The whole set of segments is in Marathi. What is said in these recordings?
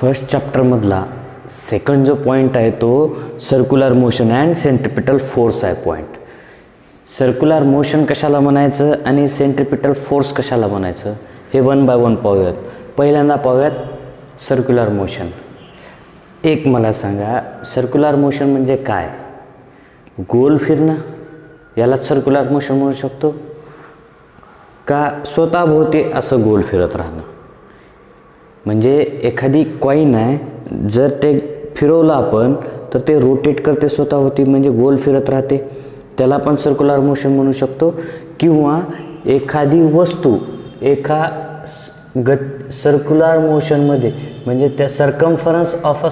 फर्स्ट चॅप्टरमधला सेकंड जो पॉईंट आहे तो circular motion and centripetal force आहे पॉईंट. सर्क्युलर मोशन कशाला म्हणायचं आणि सेंट्रिपिटल फोर्स कशाला म्हणायचं हे वन बाय वन पाहूयात. पहिल्यांदा पाहूयात सर्क्युलर मोशन. एक मला सांगा, सर्क्युलर मोशन म्हणजे काय? गोल फिरणं यालाच सर्क्युलर मोशन म्हणू शकतो का स्वतःभोवती असं गोल फिरत राहणं? म्हणजे एखादी कॉईन आहे, जर ते फिरवलं आपण तर ते रोटेट करते स्वतःभोवती, म्हणजे गोल फिरत राहते, त्याला पण सर्क्युलर मोशन म्हणू शकतो. किंवा एखादी वस्तू सर्क्युलर मोशनमध्ये म्हणजे त्या सर्कम्फरन्स ऑफ अ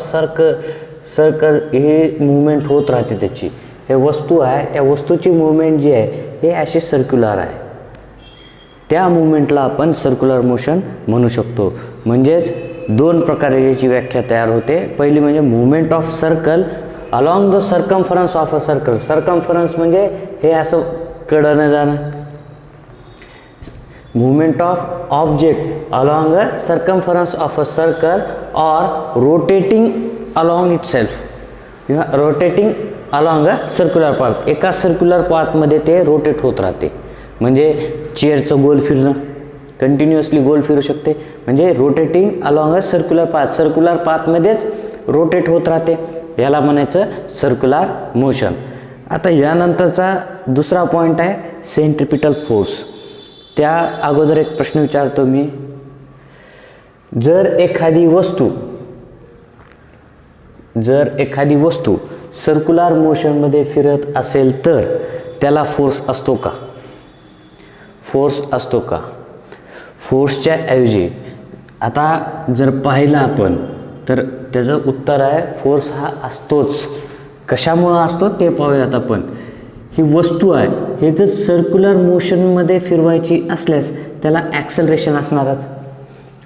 सर्कल हे मुवमेंट होत राहते त्याची. हे वस्तू आहे, त्या वस्तूची मुवमेंट जी आहे हे अशी सर्क्युलर आहे, त्या मुवमेंटला आपण सर्क्युलर मोशन म्हणू शकतो. म्हणजेच दोन प्रकारे याची व्याख्या तयार होते. पहिली म्हणजे movement of circle along the circumference of a circle. Circumference म्हणजे हे असं कडनं जाणं. Movement of object along a circumference of a circle or rotating along itself किंवा rotating along a circular path. एका सर्क्युलर पाथमध्ये ते रोटेट होत राहते. म्हणजे चेअरचं गोल फिरणं, कंटिन्युअसली गोल फिरू शकते, म्हणजे rotating along a circular path. Circular पाथमध्येच रोटेट होत राहते, याला म्हणायचं सर्क्युलर मोशन. आता यानंतरचा दुसरा पॉईंट आहे सेंट्रिपिटल फोर्स. त्या अगोदर एक प्रश्न विचारतो मी. जर एखादी वस्तू सर्क्युलर मोशनमध्ये फिरत असेल तर त्याला फोर्स असतो का? फोर्स असतो का? फोर्सच्या ऐवजी आता जर पाहिलं आपण तर त्याचं उत्तर आहे फोर्स हा असतोच. कशामुळं असतो ते पाहूयात आपण. ही वस्तू आहे, हे जर सर्क्युलर मोशनमध्ये फिरवायची असल्यास त्याला ॲक्सेलरेशन असणारच.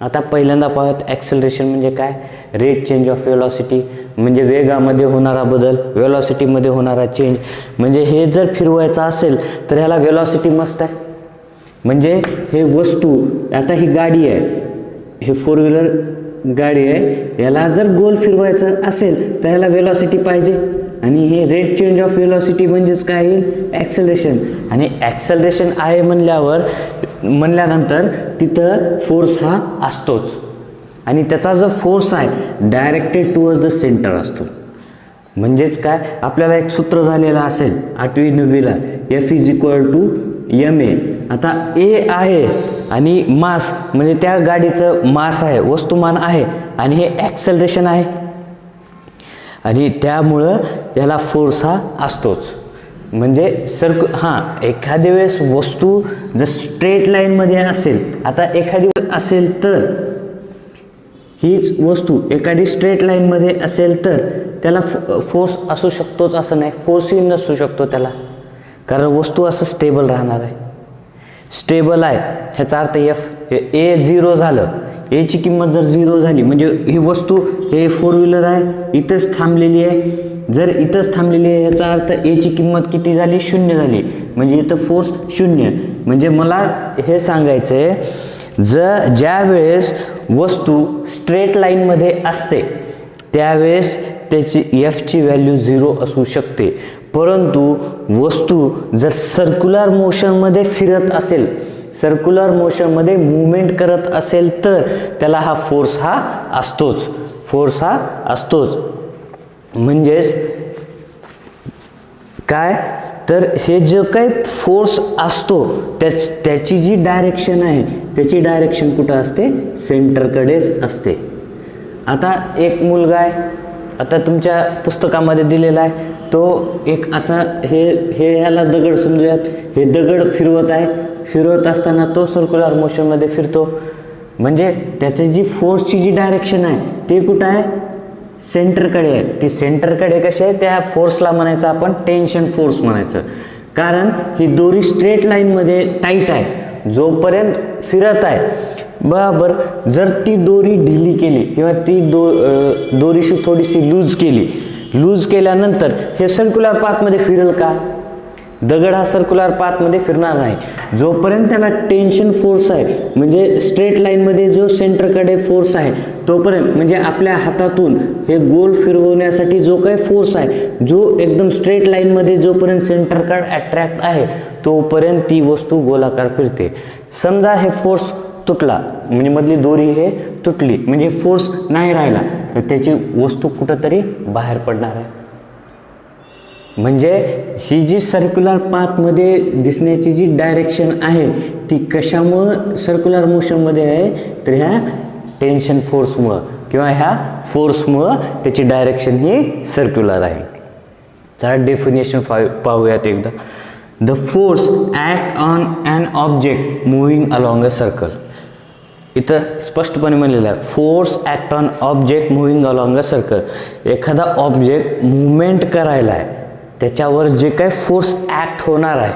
आता पहिल्यांदा पाहूयात ॲक्सेलरेशन म्हणजे काय. रेट चेंज ऑफ वेलॉसिटी म्हणजे वेगामध्ये होणारा बदल, वेलॉसिटीमध्ये होणारा चेंज. म्हणजे हे जर फिरवायचं असेल तर ह्याला वेलॉसिटी मस्त आहे. म्हणजे हे वस्तू, आता ही गाडी आहे, हे फोर व्हीलर गाडी आहे, याला जर गोल फिरवायचं असेल तर ह्याला वेलॉसिटी पाहिजे. आणि हे रेट चेंज ऑफ वेलॉसिटी म्हणजेच काय येईल? ॲक्सेलरेशन. आणि ॲक्सेलरेशन आहे म्हणल्यानंतर तिथं फोर्स हा असतोच. आणि त्याचा जो फोर्स आहे डायरेक्टेड टुवर्ड्स द सेंटर असतो. म्हणजेच काय, आपल्याला एक सूत्र झालेलं असेल 8वी 9वीला, F=ma. आता ए आहे आणि मास म्हणजे त्या गाडीचं मास आहे, वस्तुमान आहे, आणि हे ॲक्सेलरेशन आहे, आणि त्यामुळं त्याला फोर्स हा असतोच. म्हणजे एखाद्या वेळेस वस्तू जर स्ट्रेट लाईनमध्ये असेल, आता एखादी असेल तर हीच वस्तू एखादी स्ट्रेट लाईनमध्ये असेल तर त्याला फोर्स असू शकतोच असं नाही, फोर्सही नसू शकतो त्याला, कारण वस्तू असं स्टेबल राहणार आहे. स्टेबल आहे ह्याचा अर्थ ए 0 झालं, एची किंमत जर 0 झाली म्हणजे ही वस्तू, हे फोर व्हीलर आहे, इथंच थांबलेली आहे. जर इथंच थांबलेली आहे ह्याचा अर्थ एची किंमत किती झाली? 0 झाली. म्हणजे इथं फोर्स 0. म्हणजे मला हे सांगायचं आहे, ज्या वेळेस वस्तू स्ट्रेट लाईनमध्ये असते त्यावेळेस त्याची एफची व्हॅल्यू 0 असू शकते. परंतु वस्तू जर सर्क्युलर मोशनमध्ये फिरत असेल, सर्क्युलर मोशनमध्ये मूवमेंट करत असेल तर त्याला हा फोर्स हा असतोच. फोर्स हा असतोच. म्हणजेच काय, तर हे जे काही फोर्स असतो त्याची जी डायरेक्शन आहे त्याची डायरेक्शन कुठं असते? सेंटरकडेच असते. आता एक मुलगा आहे, आता तुमच्या पुस्तकामध्ये दिलेला आहे, तो एक असा ह्याला दगड समजूयात, हे दगड फिरवत आहे, फिरवत असताना तो सर्क्युलर मोशनमध्ये फिरतो. म्हणजे त्याची जी फोर्सची जी डायरेक्शन आहे ते कुठं आहे? सेंटरकडे आहे. ती सेंटरकडे कशी आहे? त्या फोर्सला म्हणायचं आपण टेन्शन फोर्स म्हणायचं. कारण ही दोरी स्ट्रेट लाईनमध्ये टाईट आहे, जोपर्यंत फिरत आहे बरोबर. जर ती दोरी ढिली केली किंवा ती दोरीशी थोडीशी लूज केल्यानंतर हे सर्क्युलर पाथमध्ये फिरेल का? दगड हा सर्क्युलर पाथमध्ये फिरणार नाही. जोपर्यंत त्याला टेन्शन फोर्स आहे, म्हणजे स्ट्रेट लाईनमध्ये जो सेंटरकडे फोर्स आहे तोपर्यंत, म्हणजे आपल्या हातातून हे गोल फिरवण्यासाठी जो काही फोर्स आहे, जो एकदम स्ट्रेट लाईनमध्ये जोपर्यंत सेंटरकडे अट्रॅक्ट आहे तोपर्यंत ती वस्तू गोलाकार फिरते. समजा हे फोर्स तुटला, म्हणजे मधली दोरी हे तुटली, म्हणजे फोर्स नाही राहिला, तर त्याची वस्तू कुठंतरी बाहेर पडणार आहे. म्हणजे ही जी सर्क्युलर पाथमध्ये दिसण्याची जी डायरेक्शन आहे ती कशामुळं सर्क्युलर मोशनमध्ये आहे, तर ह्या टेन्शन फोर्समुळं किंवा ह्या फोर्समुळं त्याची डायरेक्शन ही सर्क्युलर आहे. तर डेफिनेशन पाहूयात एकदा. The force act on an object moving along a circle. इथं स्पष्टपणे म्हणलेलं आहे, force act on object moving along a circle. एखादा ऑब्जेक्ट मुवमेंट करायला आहे, त्याच्यावर जे काही फोर्स ॲक्ट होणार आहे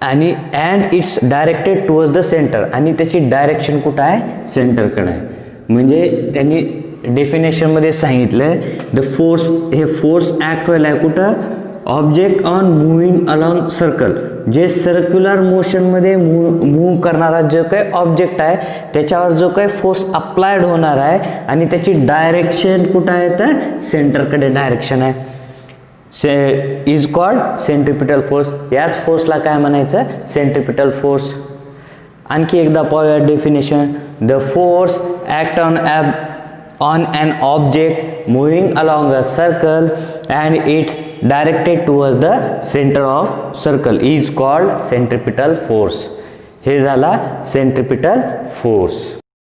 आणि and it's directed towards the centre, आणि त्याची डायरेक्शन कुठं आहे, सेंटरकडे आहे. म्हणजे त्यांनी डेफिनेशनमध्ये सांगितलं द फोर्स, हे फोर्स ॲक्ट व्हायला आहे कुठं, object on moving along circle. जे सर्क्युलर मोशनमध्ये मूव्ह करणारा जो काही ऑब्जेक्ट आहे त्याच्यावर जो काही फोर्स अप्लायड होणार आहे आणि त्याची डायरेक्शन कुठं आहे, तर सेंटरकडे डायरेक्शन आहे, इज कॉल्ड सेंट्रिपिटल फोर्स. याच फोर्सला काय म्हणायचं, सेंट्रिपिटल फोर्स. आणखी एकदा पाहूया definition. The force act on an object moving along a circle and it's directed towards the center of circle is called centripetal force. हे झाला centripetal force.